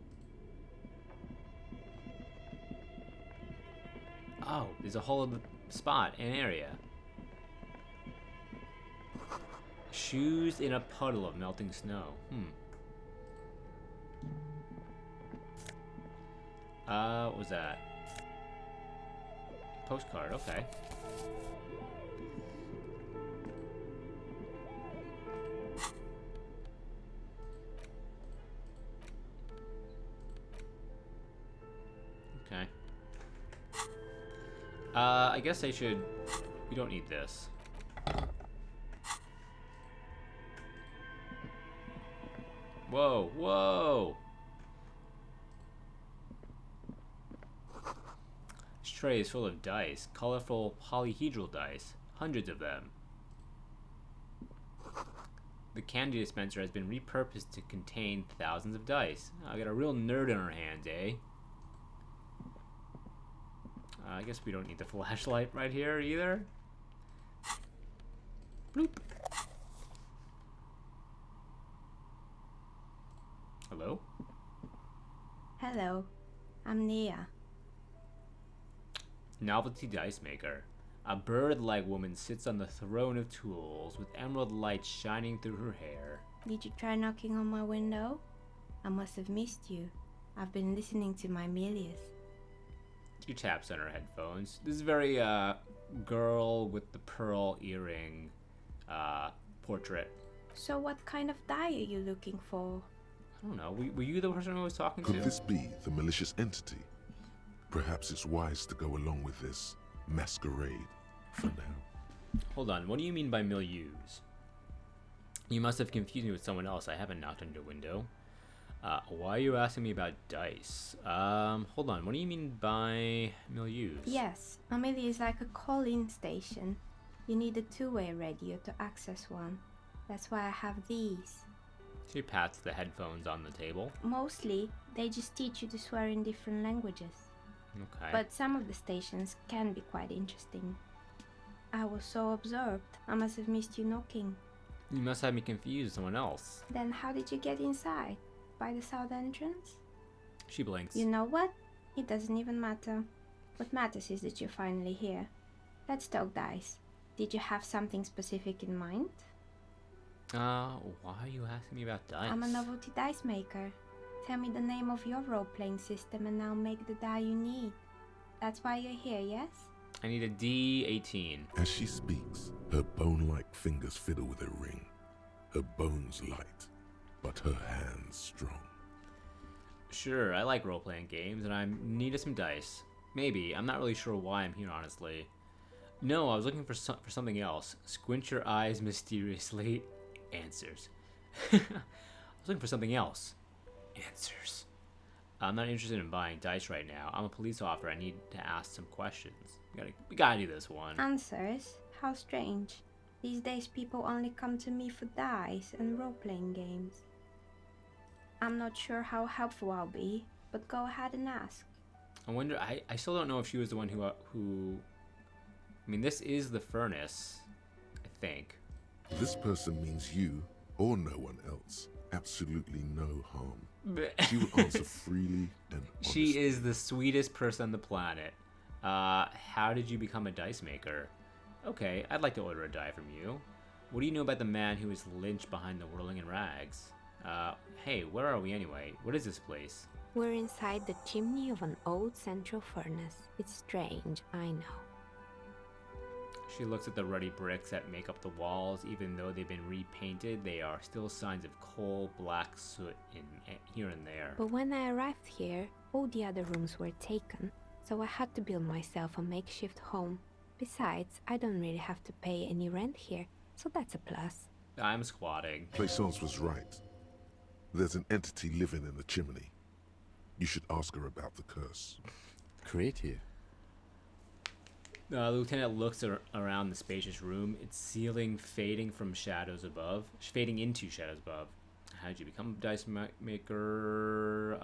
Oh, there's a whole other spot, an area. Shoes in a puddle of melting snow. What was that? Postcard, okay. Okay. I guess I should... We don't need this. Whoa, whoa! This tray is full of dice, colorful polyhedral dice, hundreds of them. The candy dispenser has been repurposed to contain thousands of dice. I got a real nerd in our hands, eh? I guess we don't need the flashlight right here either. Bloop. Hello? Hello. I'm Nia. Novelty dice maker. A bird-like woman sits on the throne of tools with emerald light shining through her hair. Did you try knocking on my window? I must have missed you. I've been listening to my Melius. She taps on her headphones. This is very girl with the pearl earring portrait. So what kind of die are you looking for? I don't know. Were you the person I was talking Could to? this be the malicious entity? Perhaps it's wise to go along with this masquerade for now. Hold on. What do you mean by milieus? You must have confused me with someone else. I haven't knocked on your window. Why are you asking me about dice? Hold on. What do you mean by milieus? Yes, a Melia is like a call-in station. You need a two-way radio to access one. That's why I have these. She pats the headphones on the table. Mostly, they just teach you to swear in different languages. Okay. But some of the stations can be quite interesting. I was so absorbed, I must have missed you knocking. You must have me confused with someone else. Then how did you get inside? By the south entrance? She blinks. You know what? It doesn't even matter. What matters is that you're finally here. Let's talk dice. Did you have something specific in mind? Why are you asking me about dice? I'm a novelty dice maker. Tell me the name of your role-playing system and I'll make the die you need. That's why you're here, yes? I need a D18. As she speaks, her bone-like fingers fiddle with a ring. Her bones light, but her hands strong. Sure, I like role-playing games, and I needed some dice. Maybe. I'm not really sure why I'm here, honestly. No, I was looking for something else. Squint your eyes mysteriously. Answers. I was looking for something else. Answers. I'm not interested in buying dice right now. I'm a police officer. I need to ask some questions. We gotta do this one. Answers? How strange. These days people only come to me for dice and role-playing games. I'm not sure how helpful I'll be, but go ahead and ask. I wonder, I still don't know if she was the one who I mean, this is the furnace, I think. This person means you or no one else. Absolutely no harm. She will answer freely and honestly. She is the sweetest person on the planet. How did you become a dice maker? Okay, I'd like to order a die from you. What do you know about the man who was lynched behind the whirling in rags? Hey, where are we anyway? What is this place? We're inside the chimney of an old central furnace. It's strange, I know. She looks at the ruddy bricks that make up the walls. Even though they've been repainted, they are still signs of coal, black soot here and there. But when I arrived here, all the other rooms were taken, so I had to build myself a makeshift home. Besides, I don't really have to pay any rent here, so that's a plus. I'm squatting. Plaisance was right. There's an entity living in the chimney. You should ask her about the curse. Creative. The lieutenant looks around the spacious room, its ceiling fading into shadows above. How did you become a dice maker?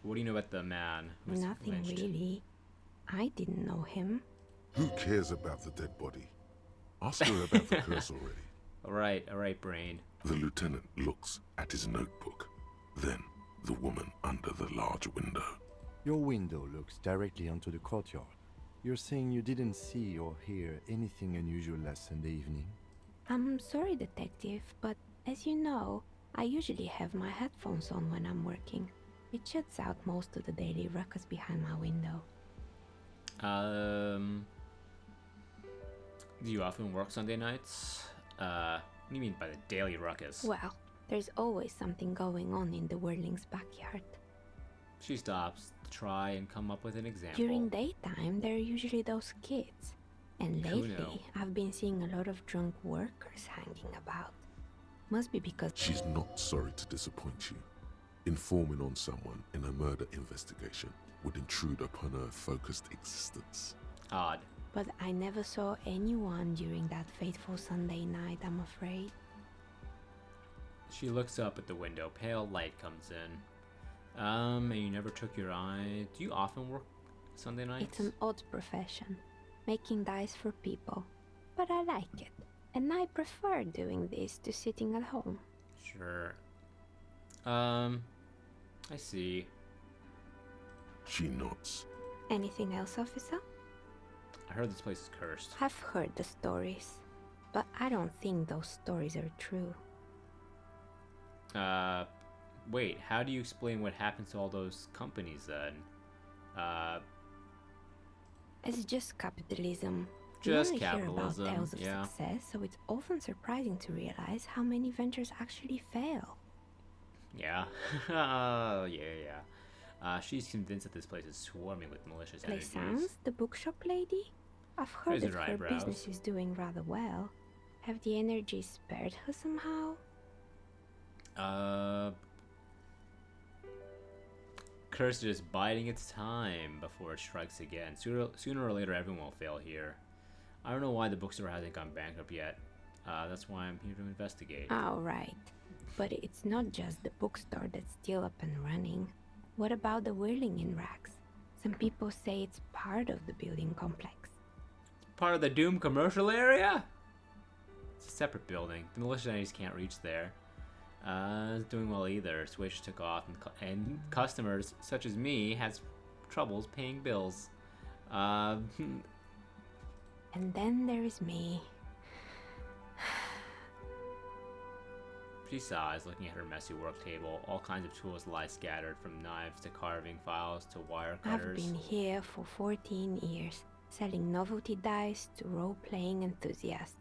What do you know about the man who was Nothing lynched? really. I didn't know him. Who cares about the dead body? Ask her about the curse already. All right, brain. The lieutenant looks at his notebook. Then the woman under the large window. Your window looks directly onto the courtyard. You're saying you didn't see or hear anything unusual last Sunday evening? I'm sorry, detective, but as you know, I usually have my headphones on when I'm working. It shuts out most of the daily ruckus behind my window. Do you often work Sunday nights? What do you mean by the daily ruckus? Well, there's always something going on in the Whirling's backyard. She stops to try and come up with an example. During daytime, there are usually those kids. And Who lately, know? I've been seeing a lot of drunk workers hanging about. Must be because She's not sorry to disappoint you. Informing on someone in a murder investigation would intrude upon her focused existence. Odd. But I never saw anyone during that fateful Sunday night, I'm afraid. She looks up at the window. Pale light comes in. And you never took your eye. Do you often work Sunday nights? It's an odd profession, making dice for people. But I like it, and I prefer doing this to sitting at home. Sure. I see. She nods. Anything else, officer? I heard this place is cursed. I've heard the stories, but I don't think those stories are true. Wait, how do you explain what happens to all those companies then? It's just capitalism. Just we only capitalism, hear about tales of yeah. success, so it's often surprising to realize how many ventures actually fail. Yeah. She's convinced that this place is swarming with malicious energies. Plaisance, the bookshop lady? I've heard Raise that her her eyebrows. business is doing rather well. Have the energies spared her somehow? Curse is biding its time before it strikes again. Sooner or later, everyone will fail here. I don't know why the bookstore hasn't gone bankrupt yet. That's why I'm here to investigate. Oh, right. But it's not just the bookstore that's still up and running. What about the whirling in rags? Some people say it's part of the building complex. Part of the Doom commercial area? It's a separate building. The malicious entities can't reach there. It's doing well either. Switch took off, and customers such as me has troubles paying bills. And then there is me. She sighs, looking at her messy work table. All kinds of tools lie scattered, from knives to carving files to wire cutters. I've been here for 14 years, selling novelty dice to role-playing enthusiasts.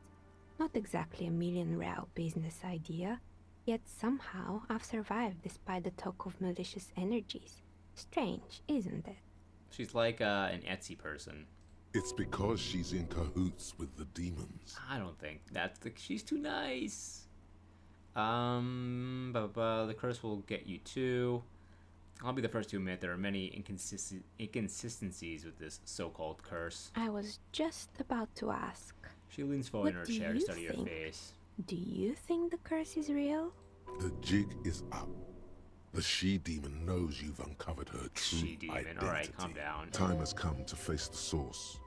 Not exactly a million-real business idea, yet somehow I've survived despite the talk of malicious energies. Strange, isn't it? She's like an Etsy person. It's because she's in cahoots with the demons. I don't think that's the. She's too nice. The curse will get you too. I'll be the first to admit there are many inconsistencies with this so-called curse. I was just about to ask. She leans forward in her What do chair to you study your think? face. Do you think the curse is real? The jig is up. The she-demon knows you've uncovered her true She-demon. identity. Alright, calm down. Time has come to face the source.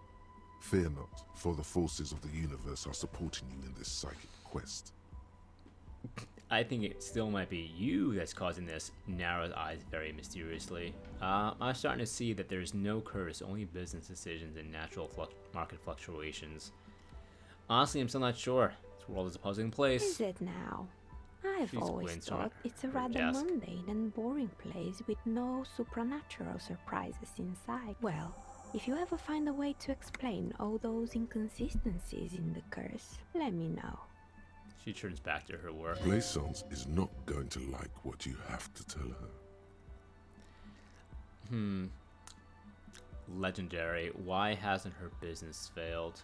Fear not, for the forces of the universe are supporting you in this psychic quest. I think it still might be you that's causing this. Narrows eyes very mysteriously. I'm starting to see that there's no curse, only business decisions and natural market fluctuations. Honestly, I'm still not sure. This world is a puzzling place. Is it now? I've She's always glanced on thought it's a her rather desk. mundane and boring place with no supernatural surprises inside. Well, if you ever find a way to explain all those inconsistencies in the curse, let me know. She turns back to her work. Plaisance is not going to like what you have to tell her. Legendary. Why hasn't her business failed?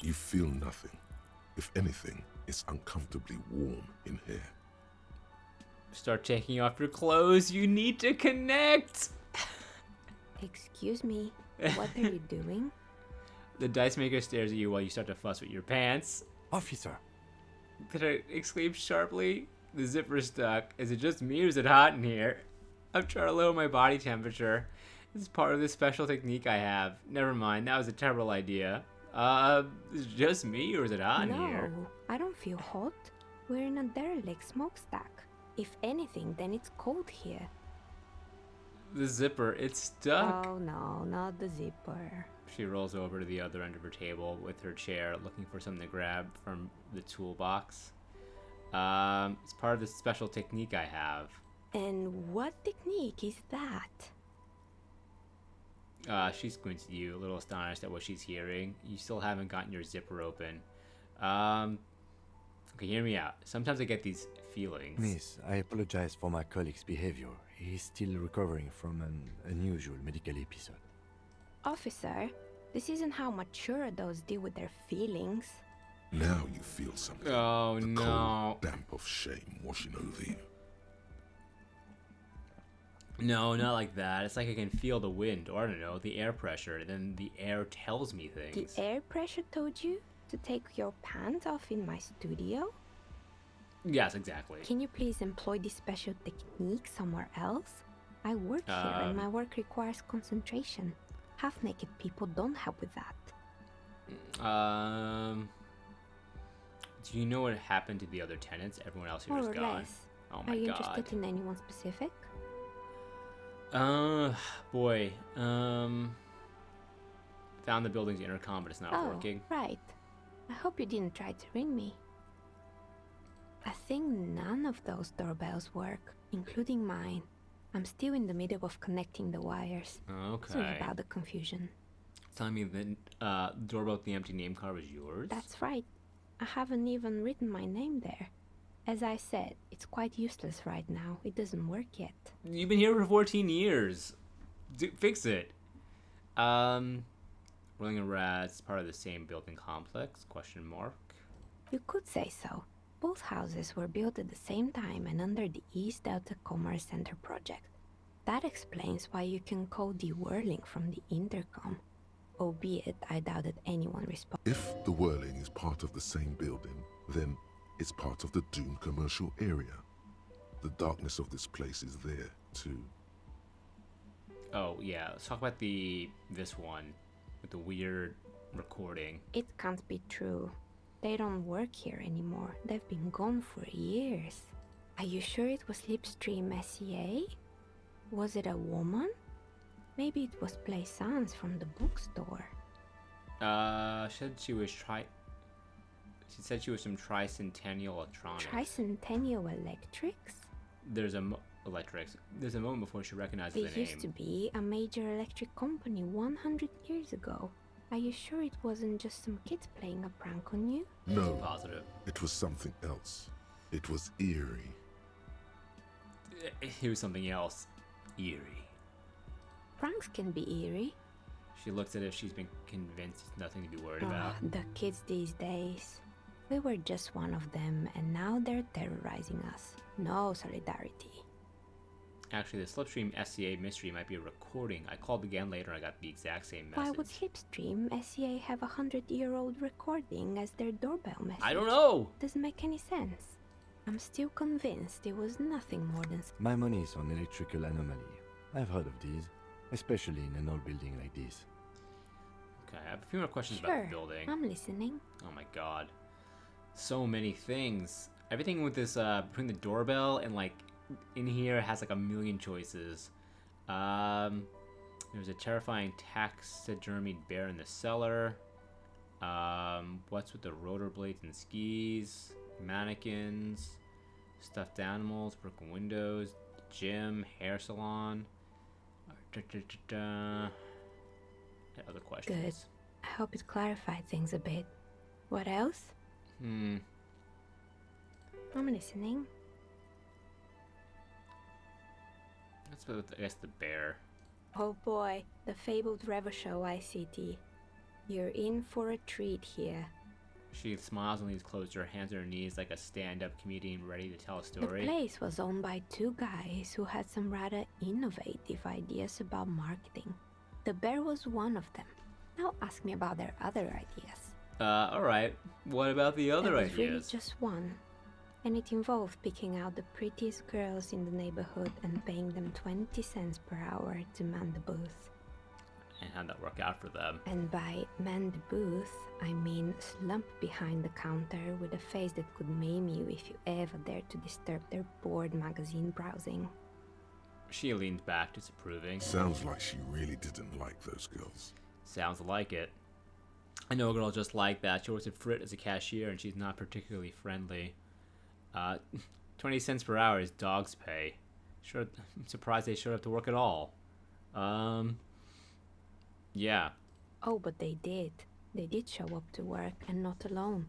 You feel nothing. If anything, it's uncomfortably warm in here. Start taking off your clothes. You need to connect. Excuse me, what are you doing? The dice maker stares at you while you start to fuss with your pants. Officer, Did I exclaim sharply? The zipper's stuck. Is it just me or is it hot in here? I'm trying to lower my body temperature. This is part of this special technique I have. Never mind, that was a terrible idea. Is it just me or is it hot in here? No, I don't feel hot. We're in a derelict smokestack. If anything, then it's cold here. The zipper, it's stuck. Oh no, not the zipper. She rolls over to the other end of her table with her chair, looking for something to grab from the toolbox. It's part of this special technique I have. And what technique is that? She squints at you, a little astonished at what she's hearing. You still haven't gotten your zipper open. Okay, hear me out. Sometimes I get these feelings. Miss, I apologize for my colleague's behavior. He's still recovering from an unusual medical episode. Officer, this isn't how mature adults deal with their feelings. Now you feel something. Oh, the no. cold damp of shame washing over you. No, not like that. It's like I can feel the wind, or I don't know, the air pressure. And then the air tells me The things. air pressure told you to take your pants off in my studio? Yes, exactly. Can you please employ this special technique somewhere else? I work here and my work requires concentration. Half-naked people don't help with that. Do you know what happened to the other tenants? Everyone else here More is or gone. less. Oh my Are you god. interested in anyone specific? Boy. Found the building's intercom, but it's not working. Right. I hope you didn't try to ring me. I think none of those doorbells work, including mine. I'm still in the middle of connecting the wires. Sorry Okay. about the confusion. Telling me the doorbell with the empty name card was yours? That's right. I haven't even written my name there. As I said, it's quite useless right now. It doesn't work yet. You've been here for 14 years. Fix it. Rolling and Rats, part of the same building complex? Question mark. You could say so. Both houses were built at the same time and under the East Delta Commerce Center project. That explains why you can call the whirling from the intercom. Albeit, I doubt that anyone responded. If the whirling is part of the same building, then it's part of the Dune commercial area. The darkness of this place is there, too. Oh, yeah. Let's talk about this one with the weird recording. It can't be true. They don't work here anymore. They've been gone for years. Are you sure it was Slipstream SEA? Was it a woman? Maybe it was Plaisance from the bookstore. She said she was from Tricentennial Electronics. Tricentennial Electrics? There's a moment before she recognizes They the name. used to be a major electric company 100 years ago. Are you sure it wasn't just some kids playing a prank on you? No, Positive. it was something else. It was eerie. Here's something else. Eerie. Pranks can be eerie. She looks at it. She's been convinced it's nothing to be worried about. The kids these days. We were just one of them, and now they're terrorizing us. No solidarity. Actually, the Slipstream SCA mystery might be a recording. I called again later and I got the exact same Why message. would Slipstream SCA have a 100-year-old recording as their doorbell message? I don't know! Doesn't make any sense. I'm still convinced it was nothing more than... My money is on electrical anomaly. I've heard of these, especially in an old building like this. Okay, I have a few more questions Sure, about the building. I'm listening. Oh my god. So many things. Everything with this, between the doorbell and, like, in here has, like, a million choices. There's a terrifying taxidermied bear in the cellar. What's with the rollerblades and skis? Mannequins. Stuffed animals, broken windows, gym, hair salon. Other questions. Good. I hope it clarified things a bit. What else? I'm listening. That's with, I guess, the bear. Oh boy, the fabled Revershow ICT. You're in for a treat here. She smiles and leaves closed, her hands on her knees like a stand-up comedian ready to tell a The story. place was owned by two guys who had some rather innovative ideas about marketing. The bear was one of them. Now ask me about their other ideas. Alright. What about the other There was really ideas? just one. And it involved picking out the prettiest girls in the neighborhood and paying them 20 cents per hour to man the booth. And how'd that work out for them? And by man the booth, I mean slump behind the counter with a face that could maim you if you ever dared to disturb their bored magazine browsing. She leaned back, disapproving. Sounds like she really didn't like those girls. Sounds like it. I know a girl just like that. She works at Frit as a cashier and she's not particularly friendly. 20 cents per hour is dog's pay. Sure, I'm surprised they showed up to work at all. Yeah. Oh, but they did. They did show up to work, and not alone.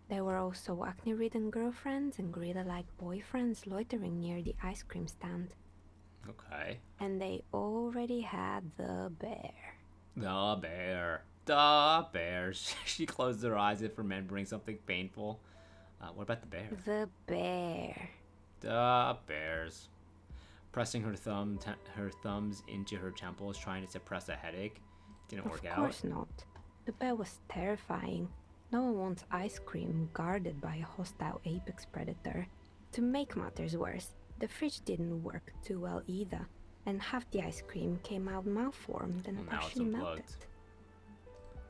There were also acne-ridden girlfriends and gorilla-like boyfriends loitering near the ice cream stand. Okay. And they already had the bear. The bear. The bears. She closed her eyes if remembering something painful. What about the bear? The bear. The bears. Pressing her thumbs into her temples, trying to suppress a headache. Didn't work out. Of course not. The bear was terrifying. No one wants ice cream guarded by a hostile apex predator. To make matters worse, the fridge didn't work too well either, and half the ice cream came out malformed and Well, now it's partially melted. unplugged.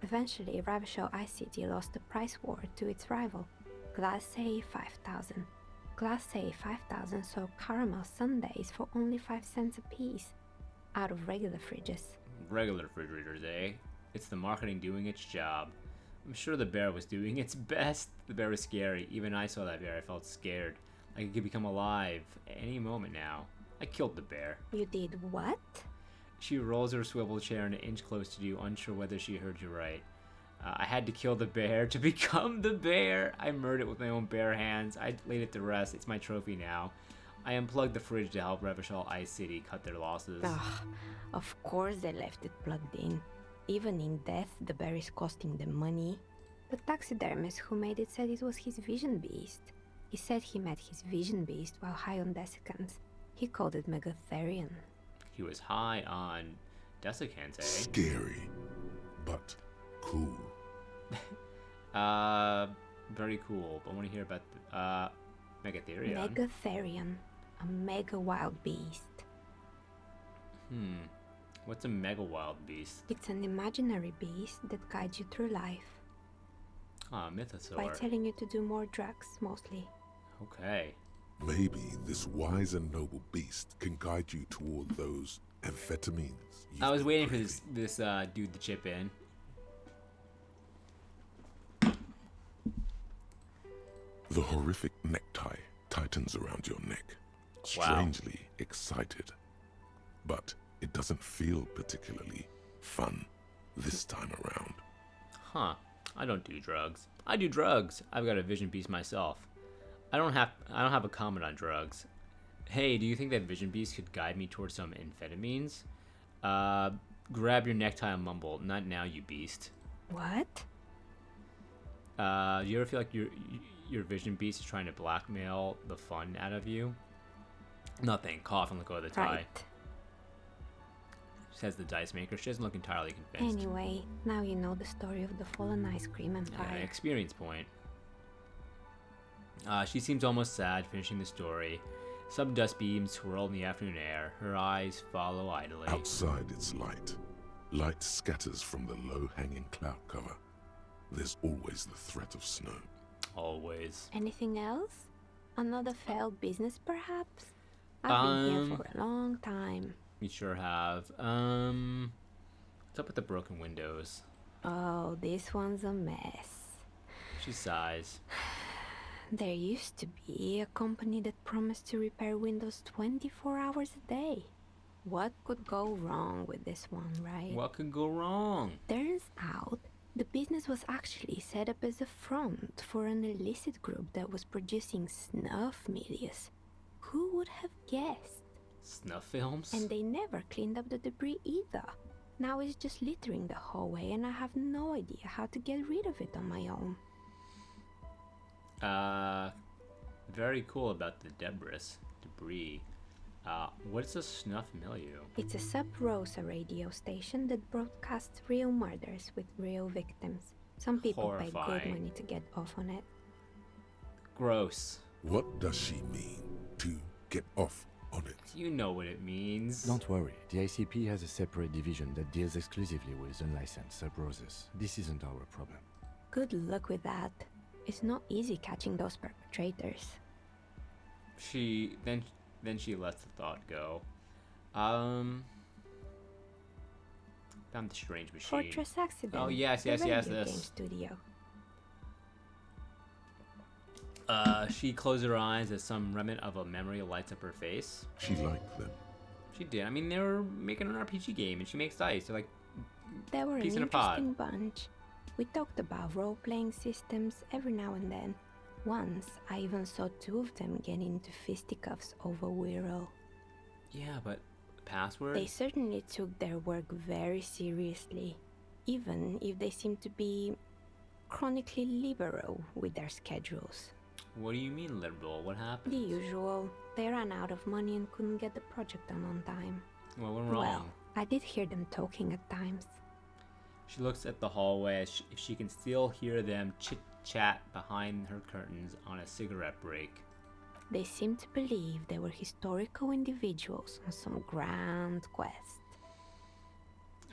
Eventually, Ravishell ICT lost the price war to its rival, Glace 5000. Glace 5000 sold caramel sundaes for only 5 cents a piece, out of regular fridges. Regular refrigerators, eh? It's the marketing doing its job. I'm sure the bear was doing its best. The bear was scary. Even I saw that bear. I felt scared. Like it could become alive any moment now. I killed the bear. You did what? She rolls her swivel chair an inch close to you, unsure whether she heard you right. I had to kill the bear to become the bear. I murdered it with my own bare hands. I laid it to rest. It's my trophy now. I unplugged the fridge to help Revachol Ice City cut their losses. Of course they left it plugged in. Even in death, the bear is costing them money. The taxidermist who made it said it was his vision beast. He said he met his vision beast while high on desiccants. He called it Megatherion. He was high on desiccants, eh? Scary, but cool. Very cool. But I want to hear about Megatherion. Megatherion, a mega wild beast. What's a mega wild beast? It's an imaginary beast that guides you through life. Ah, Mythosaur. By telling you to do more drugs, mostly. Okay. Maybe this wise and noble beast can guide you toward those amphetamines. I was you've waiting for been this dude to chip in. The horrific necktie tightens around your neck, strangely excited. But it doesn't feel particularly fun this time around. Huh. I don't do drugs. I do drugs. I've got a vision beast myself. I don't have a comment on drugs. Hey, do you think that Vision Beast could guide me towards some amphetamines? Grab your necktie and mumble. Not now, you beast. What? Do you ever feel like your Vision Beast is trying to blackmail the fun out of you? Nothing. Cough and let go of the tie. Right. Says the dice maker. She doesn't look entirely convinced. Anyway, now you know the story of the fallen ice cream empire. Experience point. She seems almost sad, finishing the story. Some dust beams swirl in the afternoon air. Her eyes follow idly. Outside it's light. Light scatters from the low-hanging cloud cover. There's always the threat of snow. Always. Anything else? Another failed business, perhaps? I've been here for a long time. You sure have. What's up with the broken windows? Oh, this one's a mess. She sighs. There used to be a company that promised to repair windows 24 hours a day. What could go wrong with this one, right? What could go wrong? Turns out, the business was actually set up as a front for an illicit group that was producing snuff medias. Who would have guessed? Snuff films? And they never cleaned up the debris either. Now it's just littering the hallway and I have no idea how to get rid of it on my own. Very cool about the debris. What's a snuff milieu? It's a Sub Rosa radio station that broadcasts real murders with real victims. Some people pay good Horrifying. money to get off on it. Gross. What does she mean to get off on it? You know what it means. Don't worry, the ICP has a separate division that deals exclusively with unlicensed sub-roses. This isn't our problem. Good luck with that. It's not easy catching those perpetrators. Then she lets the thought go. Found the strange machine. Fortress Accident. Oh, yes, the yes, yes, radio this. game studio. She closed her eyes as some remnant of a memory lights up her face. She liked them. She did. I mean, they were making an RPG game, and she makes dice. They're like, They were an piece in a pod. interesting bunch. We talked about role-playing systems every now and then. Once, I even saw two of them get into fisticuffs over Wirral. yeah, but password? They certainly took their work very seriously, even if they seemed to be chronically liberal with their schedules. What do you mean liberal? What The happened? usual. They ran out of money and couldn't get the project done on time. What went wrong? Well, I did hear them talking at times. She looks at the hallway as if she can still hear them chit-chat behind her curtains on a cigarette break. They seemed to believe they were historical individuals on some grand quest.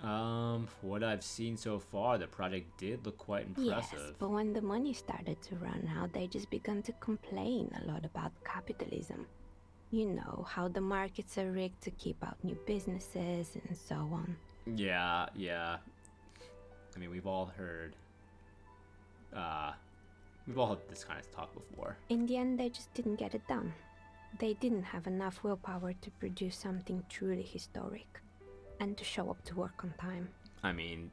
For what I've seen so far, the project did look quite impressive. Yes, but when the money started to run out, they just began to complain a lot about capitalism. You know, how the markets are rigged to keep out new businesses and so on. Yeah. I mean, we've all heard this kind of talk before. In the end, they just didn't get it done. They didn't have enough willpower to produce something truly historic, and to show up to work on time. I mean,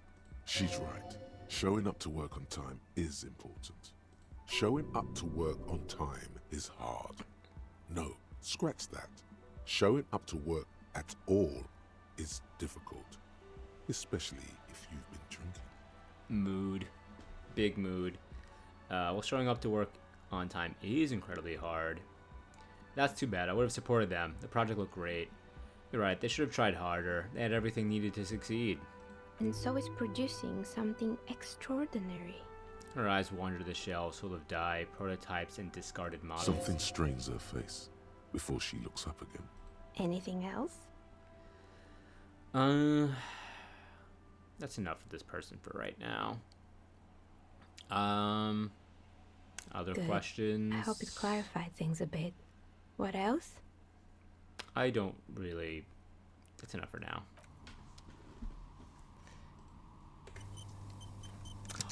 She's right. Showing up to work on time is important. Showing up to work on time is hard. No, scratch that. Showing up to work at all is difficult, especially if you've been drinking. mood. Big mood. Well, showing up to work on time is incredibly hard. That's too bad. I would have supported them. The project looked great. You're right, they should have tried harder. They had everything needed to succeed. And so it's producing something extraordinary. Her eyes wander the shelves full of dye, prototypes, and discarded models. Something strains her face before she looks up again. Anything else? That's enough for this person for right now. Other Good. questions? I hope it clarified things a bit. What else? I don't really. That's enough for now.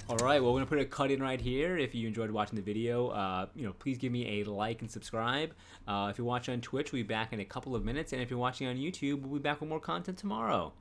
Alright, well, we're going to put a cut in right here. If you enjoyed watching the video, please give me a like and subscribe. If you're watching on Twitch, we'll be back in a couple of minutes. And if you're watching on YouTube, we'll be back with more content tomorrow.